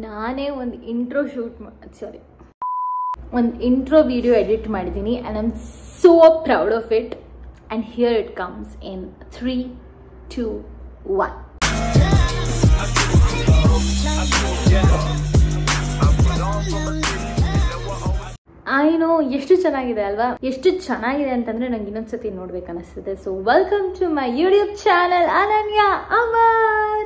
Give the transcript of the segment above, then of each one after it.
ನಾನೇ ಒಂದು intro video edit ಮಾಡಿದ್ದೀನಿ and I am so proud of it. And here it comes in 3, 2, 1. I know, ಎಷ್ಟು ಚೆನ್ನಾಗಿದೆ ಅಲ್ವಾ? ಎಷ್ಟು ಚೆನ್ನಾಗಿದೆ ಅಂತಂದ್ರೆ ನಂಗೆ ಇನ್ನೊಂದ್ಸತಿ ನೋಡ್ಬೇಕು ಅನಿಸ್ತದೆ. So welcome to my YouTube channel Ananya Amar.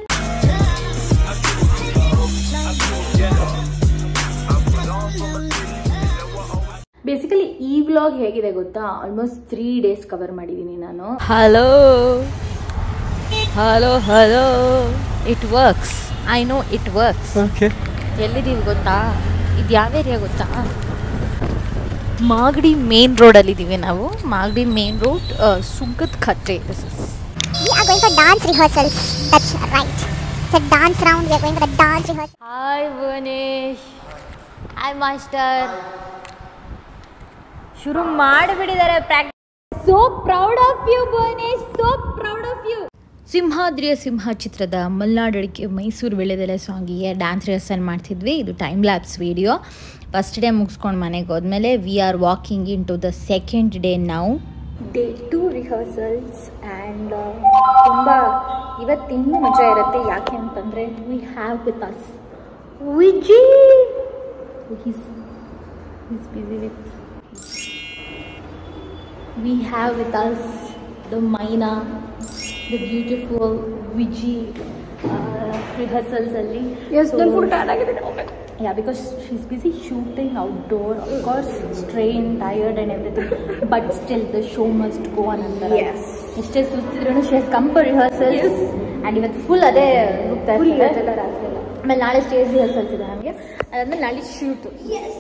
Basically ಈ ವ್ಲಾಗ್ ಹೇಗಿದೆ ಗೊತ್ತಾ? ಆಲ್ಮೋಸ್ಟ್ 3 days ಕವರ್ ಮಾಡಿದ್ದೀನಿ ನಾನು. Hello hello hello, it works. I know it works. ಎಲ್ಲಿದ್ದೀವಿ ಗೊತ್ತಾ? ಇದು ಯಾವ ಏರಿಯಾ ಗೊತ್ತಾ? ಮಾಗಡಿ ಮೇನ್ ರೋಡಲ್ಲಿದ್ದೀವಿ ನಾವು. ಮಾಗಡಿ ಮೇನ್ ರೋಡ್, ಸುಂಕದ ಕಟ್ಟೆ. We are going for dance rehearsals. That's right. It's a dance round. We are going for the dance rehearsal. Hi Bhuvanesh. Hi master. ಶುರು ಮಾಡಿಬಿಟ್ಟಿದ್ದಾರೆ practice. So proud of you Bhuvanesh, so proud of you. ಸಿಂಹಾದ್ರಿಯ ಸಿಂಹ ಚಿತ್ರದ ಮಲ್ನಾಡು ಅಡಿಕೆ ಮೈಸೂರು ಬೆಳೆದೆಲೆ ಸಾಂಗಿಗೆ dance rehearsal ಮಾಡ್ತಿದ್ವಿ. ಇದು time lapse video. First day ಮುಗಿಸ್ಕೊಂಡು ಮನೆಗೆ ಹೋದ್ಮೇಲೆ we are walking in to the second day now. Day 2 rehearsals and ತುಂಬ ಇವತ್ತಿನ್ನೂ ಮಜಾ ಇರುತ್ತೆ. ಯಾಕೆ ಅಂತಂದರೆ we have with us Viji. He's busy with. We have with us the Maina, the beautiful Viji rehearsals alli. Yes, so, full tired agide. Yeah, because she's busy shooting outdoor, of course, strained, tired and everything, but still the show must go on. Yes. She has come for rehearsals. Yes. And even full ade ಹೋಗ್ತಾ ಇರ್ತಾರೆ ರಾತ್ರಿ ಎಲ್ಲ. ಆಮೇಲೆ ನಾಳೆ stage rehearsals ಇದೆ ನಮಗೆ. ಅದಾದ್ಮೇಲೆ ನಾಳೆ ಶೂಟ್. Yes.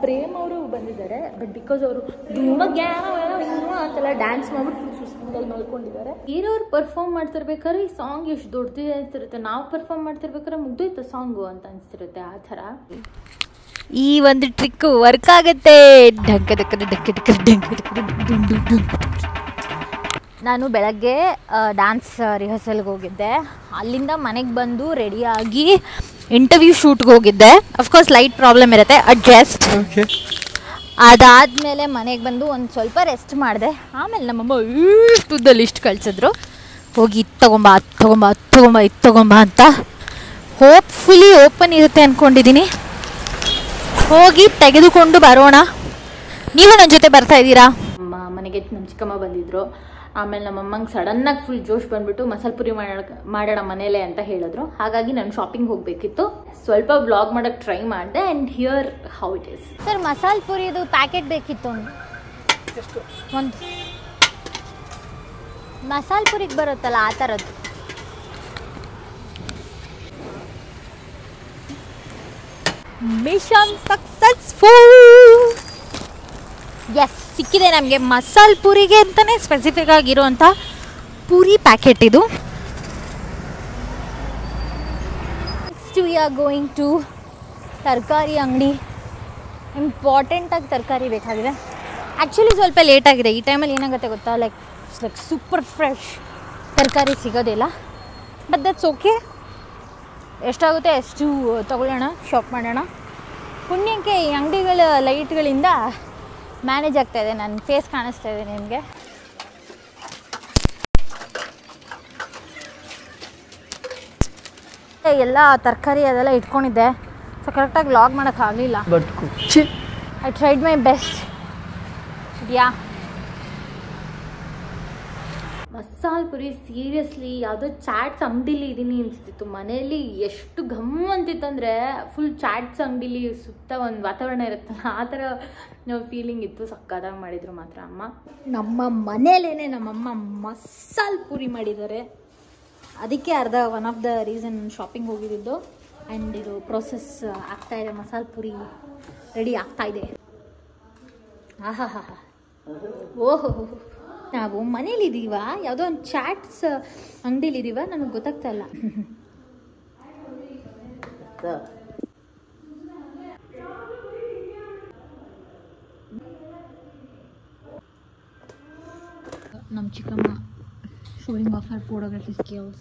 ಪ್ರೇಮ್ ಅವರು ಬಂದಿದ್ದಾರೆ, ಬಟ್ ಬಿಕಾಸ್ ಅವರು ತುಂಬ ಅಂತೆಲ್ಲ ಡ್ಯಾನ್ಸ್ ಮಾಡ್ಬಿಟ್ಟು ಸುಸ್ತಿಂದಲ್ಲಿ ಮಲ್ಕೊಂಡಿದ್ದಾರೆ. ಬೇರೆಯವ್ರು ಪರ್ಫಾರ್ಮ್ ಮಾಡ್ತಿರ್ಬೇಕಾದ್ರೆ ಈ ಸಾಂಗ್ ಎಷ್ಟು ದೊಡ್ಡದಿದೆ ಅನ್ಸ್ತಿರುತ್ತೆ, ನಾವು ಪರ್ಫಾರ್ಮ್ ಮಾಡ್ತಿರ್ಬೇಕಾದ್ರೆ ಮುಗ್ದೋಯ್ತು ಸಾಂಗು ಅಂತ ಅನ್ಸ್ತಿರುತ್ತೆ. ಆ ಥರ ಈ ಒಂದು ಟ್ರಿಕ್ ವರ್ಕ್ ಆಗುತ್ತೆ. ನಾನು ಬೆಳಗ್ಗೆ ಡ್ಯಾನ್ಸ್ ರಿಹರ್ಸಲ್ಗೆ ಹೋಗಿದ್ದೆ. ಅಲ್ಲಿಂದ ಮನೆಗೆ ಬಂದು ರೆಡಿಯಾಗಿ ಇಂಟರ್ವ್ಯೂ ಶೂಟ್ಗೆ ಹೋಗಿದ್ದೆ. ಅಫ್ಕೋರ್ಸ್ ಲೈಟ್ ಪ್ರಾಬ್ಲಮ್ ಇರುತ್ತೆ, ಅಡ್ಜಸ್ಟ್. ಅದಾದಮೇಲೆ ಮನೆಗೆ ಬಂದು ಒಂದು ಸ್ವಲ್ಪ ರೆಸ್ಟ್ ಮಾಡಿದೆ. ಆಮೇಲೆ ನಮ್ಮಮ್ಮ ಇಷ್ಟುದ್ದ ಲಿಸ್ಟ್ ಕಳಿಸಿದ್ರು, ಹೋಗಿ ಇದು ತೊಗೊಂಬ ಅಂತ. ಹೋಪ್ಫುಲಿ ಓಪನ್ ಇರುತ್ತೆ ಅಂದ್ಕೊಂಡಿದ್ದೀನಿ. ಹೋಗಿ ತೆಗೆದುಕೊಂಡು ಬರೋಣ. ನೀವು ನನ್ನ ಜೊತೆ ಬರ್ತಾ ಇದ್ದೀರಾ? ಮನೆಗೆ ನಮ್ಮ ಚಿಕ್ಕಮ್ಮ ಬಂದಿದ್ರು. ಆಮೇಲೆ ನಮ್ಮಮ್ಮಂಗೆ ಸಡನ್ನಾಗಿ ಫುಲ್ ಜೋಶ್ ಬಂದ್ಬಿಟ್ಟು ಮಸಾಲೆ ಪುರಿ ಮಾಡೋಣ ಮನೇಲೆ ಅಂತ ಹೇಳಿದ್ರು. ಹಾಗಾಗಿ ನಾನು ಶಾಪಿಂಗ್ ಹೋಗಬೇಕಿತ್ತು. ಸ್ವಲ್ಪ ವ್ಲಾಗ್ ಮಾಡೋಕ್ಕೆ ಟ್ರೈ ಮಾಡಿದೆ. And here how it is. Sir, ಮಸಾಲೆ ಪುರಿದು ಪ್ಯಾಕೆಟ್ ಬೇಕಿತ್ತು. ಒಂದು ಮಸಾಲೆ ಪುರಿಗೆ ಬರುತ್ತಲ್ಲ ಆ ಥರದ್ದು. Mission successful. ಎಸ್, ಸಿಕ್ಕಿದೆ ನಮಗೆ ಮಸಾಲೆ ಪುರಿಗೆ ಅಂತಲೇ ಸ್ಪೆಸಿಫಿಕ್ ಆಗಿರುವಂಥ ಪೂರಿ ಪ್ಯಾಕೆಟ್ ಇದು. Next we are going to ತರಕಾರಿ ಅಂಗಡಿ. ಇಂಪಾರ್ಟೆಂಟಾಗಿ ತರಕಾರಿ ಬೇಕಾಗಿದೆ. ಆ್ಯಕ್ಚುಲಿ ಸ್ವಲ್ಪ ಲೇಟಾಗಿದೆ. ಈ ಟೈಮಲ್ಲಿ ಏನಾಗುತ್ತೆ ಗೊತ್ತಾ, ಲೈಕ್ ಸೂಪರ್ ಫ್ರೆಶ್ ತರಕಾರಿ ಸಿಗೋದಿಲ್ಲ. But that's okay. ಎಷ್ಟಾಗುತ್ತೆ ಅಷ್ಟು ತೊಗೊಳ್ಳೋಣ, ಶಾಪ್ ಮಾಡೋಣ. ಪುಣ್ಯಕ್ಕೆ ಈ ಅಂಗಡಿಗಳ ಲೈಟ್ಗಳಿಂದ ಮ್ಯಾನೇಜ್ ಆಗ್ತಾಯಿದೆ. ನನ್ನ ಫೇಸ್ ಕಾಣಿಸ್ತಾ ಇದೆ ನಿಮಗೆ. ಎಲ್ಲ ತರಕಾರಿ ಅದೆಲ್ಲ ಇಟ್ಕೊಂಡಿದ್ದೆ. ಸೊ ಕರೆಕ್ಟಾಗಿ ಲಾಗ್ ಮಾಡೋಕ್ಕಾಗಲಿಲ್ಲ. I tried my best. Yeah, masala puri seriously ಯಾವುದೋ ಚಾಟ್ಸ್ ಅಂಗಡಿಲಿ ಇದ್ದೀನಿ ಅನಿಸ್ತಿತ್ತು. ಮನೆಯಲ್ಲಿ ಎಷ್ಟು ಘಮ್ ಅಂತಿತ್ತಂದರೆ ಫುಲ್ ಚಾಟ್ಸ್ ಅಂಗಡಿಲಿ ಸುತ್ತ ಒಂದು ವಾತಾವರಣ ಇರುತ್ತಲ್ಲ, ಆ ಥರ ಫೀಲಿಂಗ್ ಇತ್ತು. ಸಕ್ಕತ್ತಾಗಿ ಮಾಡಿದರು ಮಾತ್ರ ಅಮ್ಮ. ನಮ್ಮ ಮನೇಲೇ ನಮ್ಮಮ್ಮ ಮಸಾಲೆ ಪುರಿ ಮಾಡಿದ್ದಾರೆ. ಅದಕ್ಕೆ one of the reason shopping ಹೋಗಿದ್ದು. ಆ್ಯಂಡ್ ಇದು ಪ್ರೊಸೆಸ್ ಆಗ್ತಾಯಿದೆ. ಮಸಾಲೆ ಪುರಿ ರೆಡಿ ಆಗ್ತಾಯಿದೆ. ಆಹಾ ಹಾ ಹಾ, ಓಹೋ, ನಾವು ಮನೇಲಿದ್ದೀವ ಯಾವುದೋ ಒಂದು ಚಾಟ್ಸ್ ಅಂಗಡಿಲಿದ್ದೀವ, ನನಗೆ ಗೊತ್ತಾಗ್ತಾ ಇಲ್ಲ. ನಮ್ಮ ಚಿಕ್ಕಮ್ಮ showing off her photography skills.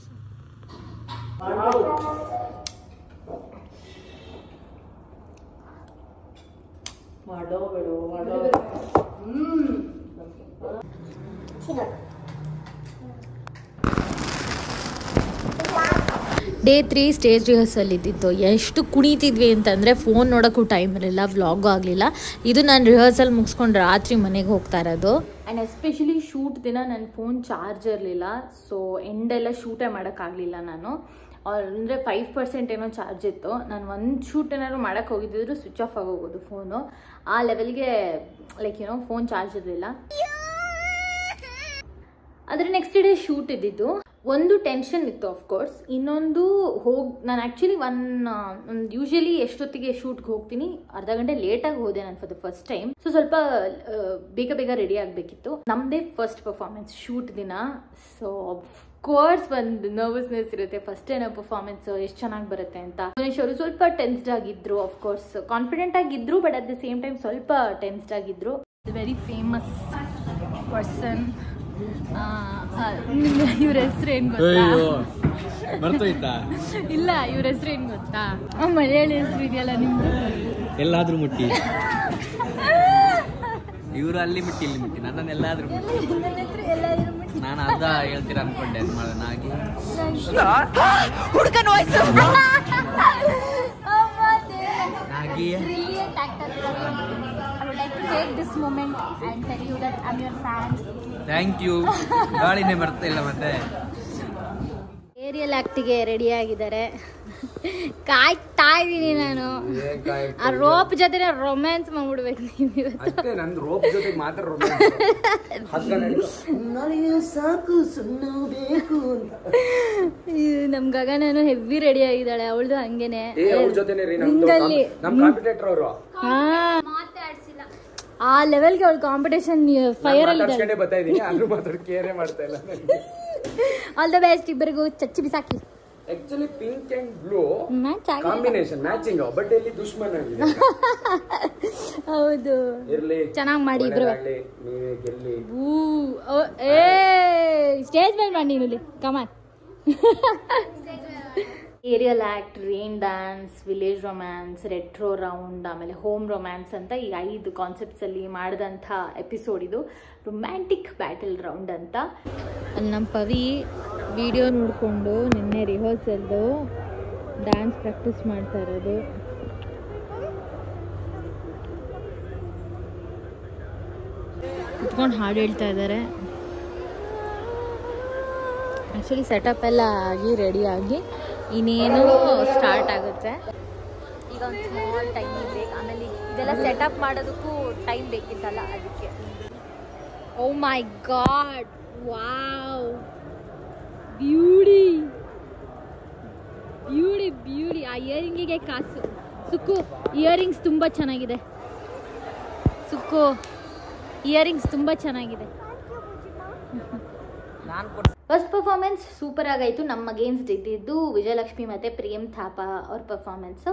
Day 3 stage rehearsal ಇದ್ದಿತ್ತು. ಎಷ್ಟು ಕುಣಿತಿದ್ವಿ ಅಂತಂದರೆ ಫೋನ್ ನೋಡೋಕ್ಕೂ ಟೈಮ್ ಇರಲಿಲ್ಲ, ವ್ಲಾಗು ಆಗಲಿಲ್ಲ. ಇದು ನಾನು ರಿಹರ್ಸಲ್ ಮುಗಿಸ್ಕೊಂಡು ರಾತ್ರಿ ಮನೆಗೆ ಹೋಗ್ತಾ ಇರೋದು. ಆ್ಯಂಡ್ ಎಸ್ಪೆಷಲಿ ಶೂಟ್ ದಿನ ನನ್ನ ಫೋನ್ ಚಾರ್ಜ್ ಇರಲಿಲ್ಲ, ಸೊ ಎಂಡೆಲ್ಲ ಶೂಟೇ ಮಾಡೋಕ್ಕಾಗಲಿಲ್ಲ ನಾನು. ಅಂದರೆ 5% ಏನೋ ಚಾರ್ಜ್ ಇತ್ತು. ನಾನು ಒಂದು ಶೂಟ್ ಏನಾದ್ರು ಮಾಡೋಕ್ಕೆ ಹೋಗಿದ್ದಿದ್ರು ಸ್ವಿಚ್ ಆಫ್ ಆಗೋಗೋದು ಫೋನು. ಆ ಲೆವೆಲ್ಗೆ ಲೈಕ್ ಫೋನ್ ಚಾರ್ಜ್ ಇರಲಿಲ್ಲ. ಅದರ ನೆಕ್ಸ್ಟ್ ಡೇ ಶೂಟ್ ಇದ್ದಿದ್ದು. ಒಂದು ಟೆನ್ಷನ್ ಇತ್ತು ಆಫ್ಕೋರ್ಸ್, ಇನ್ನೊಂದು ನಾನು ಆ್ಯಕ್ಚುಲಿ ಯೂಶಲಿ ಎಷ್ಟೊತ್ತಿಗೆ ಶೂಟ್ಗೆ ಹೋಗ್ತೀನಿ, ಅರ್ಧ ಗಂಟೆ ಲೇಟಾಗಿ ಹೋದೆ ನಾನು for the first time. So ಸ್ವಲ್ಪ ಬೇಗ ಬೇಗ ರೆಡಿ ಆಗಬೇಕಿತ್ತು. ನಮ್ಮದೇ ಫಸ್ಟ್ ಪರ್ಫಾರ್ಮೆನ್ಸ್ ಶೂಟ್ ದಿನ. ಸೊ ಕೋರ್ಸ್ ಒಂದು ನರ್ವಸ್ನೆಸ್ ಇರುತ್ತೆ, ಫಸ್ಟ್ ಏನೋ ಪರ್ಫಾರ್ಮೆನ್ಸ್ ಎಷ್ಟು ಚೆನ್ನಾಗಿ ಬರುತ್ತೆ ಅಂತ. ಗಣೇಶ್ ಅವರು ಸ್ವಲ್ಪ ಟೆನ್ಸ್ಡ್ ಆಗಿದ್ರು, ಆಫ್ಕೋರ್ಸ್ ಕಾನ್ಫಿಡೆಂಟ್ ಆಗಿದ್ರು, but at the same time ಸ್ವಲ್ಪ ಟೆನ್ಸ್ಡ್ ಆಗಿದ್ರು. Very famous person. ಇವ್ರ ಹೆಸರು ಏನ್ ಗೊತ್ತಾ? ಇಲ್ಲ, ಇವ್ರ ಹೆಸರು ಏನ್ ಗೊತ್ತಾ? ಮಲಯಾಳಿ ಹೆಸರು ಇದೆಯಲ್ಲ ನಿಮ್ದು, ಎಲ್ಲಾದ್ರೂ ಮುಟ್ಟಿ. ಇವರು ಅಲ್ಲಿ ಮುಟ್ಟಿ ಇಲ್ಲಿ ಮುಟ್ಟಿ, ನನ್ನನ್ನು ಎಲ್ಲಾದ್ರೂ ಮುಟ್ಟಿ. ನಾನು ಅದ ಹೇಳ್ತೀರ ಅನ್ಕೊಂಡೆ. ನಾಗಿ ಹುಡುಗನ ವಾಯ್ಸು ಥ್ಯಾಂಕ್ ಯು. ಗಾಳಿನೇ ಬರ್ತಾ ಇಲ್ಲ ಮತ್ತೆ. ಏರಿಯಲ್ ಆಕ್ಟಿಗೆ ರೆಡಿ ಆಗಿದ್ದಾರೆ. ಕಾಯ್ತಾ ಇದ್ದೀನಿ ನಾನು. ಆ ರೋಪ್ ಜೊತೆ ರೊಮ್ಯಾನ್ಸ್ ಮಾಡ್ಬಿಡ್ಬೇಕು ನೀವು. ನಂದು ರೋಪ್ ಜೊತೆ ಮಾತ್ರ ಸಾಕು ಸುಮ್ಮನೆ ಬೇಕು. ನಮ್ ಗಗನನು ಹೆವಿ ರೆಡಿ ಆಗಿದ್ದಾಳೆ, ಅವಳದು ಹಂಗೇನೆ. ಆ ಲೆವೆಲ್ಗೆ ಅವಳು ಕಾಂಪಿಟೇಷನ್ ಫೈರ್ ಅಲ್ಲಿ ಆಲ್ ದ ಬೆಸ್ಟ್ ಇಬ್ಬರಿಗೂ. ಚಚ್ಚಿ ಬಿಸಾಕಿ. Actually pink and blue combination matching, but ಇಲ್ಲಿ ದುಶ್ಮನ್ ಆಗಿದೆ. ಹೌದು, ಚೆನ್ನಾಗಿ ಮಾಡಿ ಇಬ್ರು. ಗೆಲ್ಲಿ ಸ್ಟೇಜ್ ಮೇಲೆ ಮಾಡಿ ನೀನು. Come on. Aerial act, rain dance, village romance, retro round, ಆಮೇಲೆ ಹೋಮ್ ರೊಮ್ಯಾನ್ಸ್ ಅಂತ ಈ 5 ಕಾನ್ಸೆಪ್ಟ್ಸಲ್ಲಿ ಮಾಡಿದಂಥ ಎಪಿಸೋಡ್ ಇದು. ರೊಮ್ಯಾಂಟಿಕ್ ಬ್ಯಾಟಲ್ ರೌಂಡ್ ಅಂತ. ಅಲ್ಲಿ ನಮ್ಮ ಪವಿ ವಿಡಿಯೋ ನೋಡಿಕೊಂಡು ನಿನ್ನೆ ರಿಹರ್ಸಲ್ದು ಡ್ಯಾನ್ಸ್ ಪ್ರಾಕ್ಟೀಸ್ ಮಾಡ್ತಾ ಇರೋದು. ಕುತ್ಕೊಂಡು ಹಾಡು ಹೇಳ್ತಾ ಇದ್ದಾರೆ. ಆ್ಯಕ್ಚುಲಿ ಸೆಟಪ್ ಎಲ್ಲ ಆಗಿ ರೆಡಿ ಆಗಿ ಇನ್ನೇನು ಸ್ಟಾರ್ಟ್ ಆಗುತ್ತೆ. ಈಗ ಒಂದು ಸ್ಮಾಲ್ ಟೈಮ್ ಬೇಕು, ಆಮೇಲೆ ಇದೆಲ್ಲ ಸೆಟಪ್ ಮಾಡೋದಕ್ಕೂ ಟೈಮ್ ಬೇಕಿತ್ತಲ್ಲ, ಅದಕ್ಕೆ. Oh my God, wow, beauty beauty beauty. ಆ ಇಯರಿಂಗಿಗೆ ಕಾಸು. ಸುಕ್ಕು, ಇಯರಿಂಗ್ಸ್ ತುಂಬ ಚೆನ್ನಾಗಿದೆ. ಸುಕ್ಕು, ಇಯರಿಂಗ್ಸ್ ತುಂಬ ಚೆನ್ನಾಗಿದೆ. ಫಸ್ಟ್ ಪರ್ಫಾರ್ಮೆನ್ಸ್ ಸೂಪರ್ ಆಗಾಯಿತು. ನಮ್ಮ ಅಗೇನ್ಸ್ಟ್ ಇದ್ದಿದ್ದು ವಿಜಯಲಕ್ಷ್ಮಿ ಮತ್ತು ಪ್ರಿಯಮ್ ಥಾಪಾ ಅವ್ರ ಪರ್ಫಾರ್ಮೆನ್ಸು.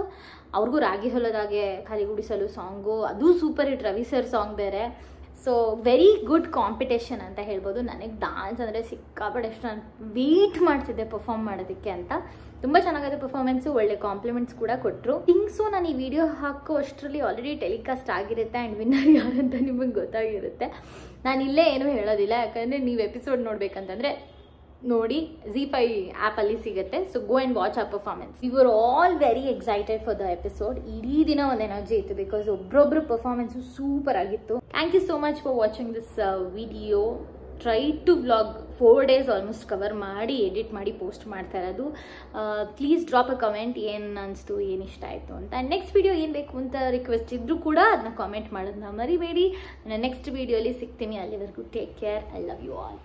ಅವ್ರಿಗೂ ರಾಗಿ ಹೊಲದಾಗೆ ಖಾಲಿ ಗುಡಿಸಲು ಸಾಂಗು, ಅದು super hit. Ravi sir song ಬೇರೆ. ಸೊ ವೆರಿ ಗುಡ್ ಕಾಂಪಿಟೇಷನ್ ಅಂತ ಹೇಳ್ಬೋದು. ನನಗೆ ಡಾನ್ಸ್ ಅಂದರೆ ಸಿಕ್ಕಾಪಟ್ಟೆ ಎಷ್ಟು ನಾನು ವೇಟ್ ಮಾಡ್ತಿದ್ದೆ ಪರ್ಫಾರ್ಮ್ ಮಾಡೋದಕ್ಕೆ ಅಂತ. ತುಂಬ ಚೆನ್ನಾಗಿದೆ ಪರ್ಫಾರ್ಮೆನ್ಸು, ಒಳ್ಳೆ ಕಾಂಪ್ಲಿಮೆಂಟ್ಸ್ ಕೂಡ ಕೊಟ್ಟರು. ಥಿಂಗ್ಸು ನಾನು ಈ ವಿಡಿಯೋ ಹಾಕೋ ಅಷ್ಟರಲ್ಲಿ ಆಲ್ರೆಡಿ ಟೆಲಿಕಾಸ್ಟ್ ಆಗಿರುತ್ತೆ ಆ್ಯಂಡ್ ವಿನ್ನರ್ ಯಾರಂತ ನಿಮಗೆ ಗೊತ್ತಾಗಿರುತ್ತೆ. ನಾನು ಇಲ್ಲೇ ಏನೂ ಹೇಳೋದಿಲ್ಲ, ಯಾಕಂದರೆ ನೀವು ಎಪಿಸೋಡ್ ನೋಡಬೇಕಂತಂದರೆ ನೋಡಿ, ZEE5 ಆ್ಯಪಲ್ಲಿ ಸಿಗುತ್ತೆ. ಸೊ ಗೋ ಆ್ಯಂಡ್ ವಾಚ್ ಆ performance. We were all very excited for the episode. ಇಡೀ ದಿನ ಒಂದು ಎನರ್ಜಿ ಇತ್ತು, ಬಿಕಾಸ್ ಒಬ್ಬೊಬ್ಬರು ಪರ್ಫಾರ್ಮೆನ್ಸು ಸೂಪರ್ ಆಗಿತ್ತು. Thank you so much for watching this video. Try to vlog 4 days almost cover ಮಾಡಿ edit ಮಾಡಿ post ಮಾಡ್ತಾ ಇರೋದು. ಪ್ಲೀಸ್ ಡ್ರಾಪ್ ಅ ಕಮೆಂಟ್, ಏನು ಅನಿಸ್ತು, ಏನು ಇಷ್ಟ ಆಯಿತು ಅಂತ. ನೆಕ್ಸ್ಟ್ ವಿಡಿಯೋ ಏನು ಬೇಕು ಅಂತ ರಿಕ್ವೆಸ್ಟ್ ಇದ್ದರೂ ಕೂಡ ಅದನ್ನ ಕಾಮೆಂಟ್ ಮಾಡೋದನ್ನ ಮರಿಬೇಡಿ. ನಾನು ನೆಕ್ಸ್ಟ್ ವಿಡಿಯೋಲಿ ಸಿಗ್ತೀನಿ. ಅಲ್ಲಿವರೆಗೂ take care. I love you all.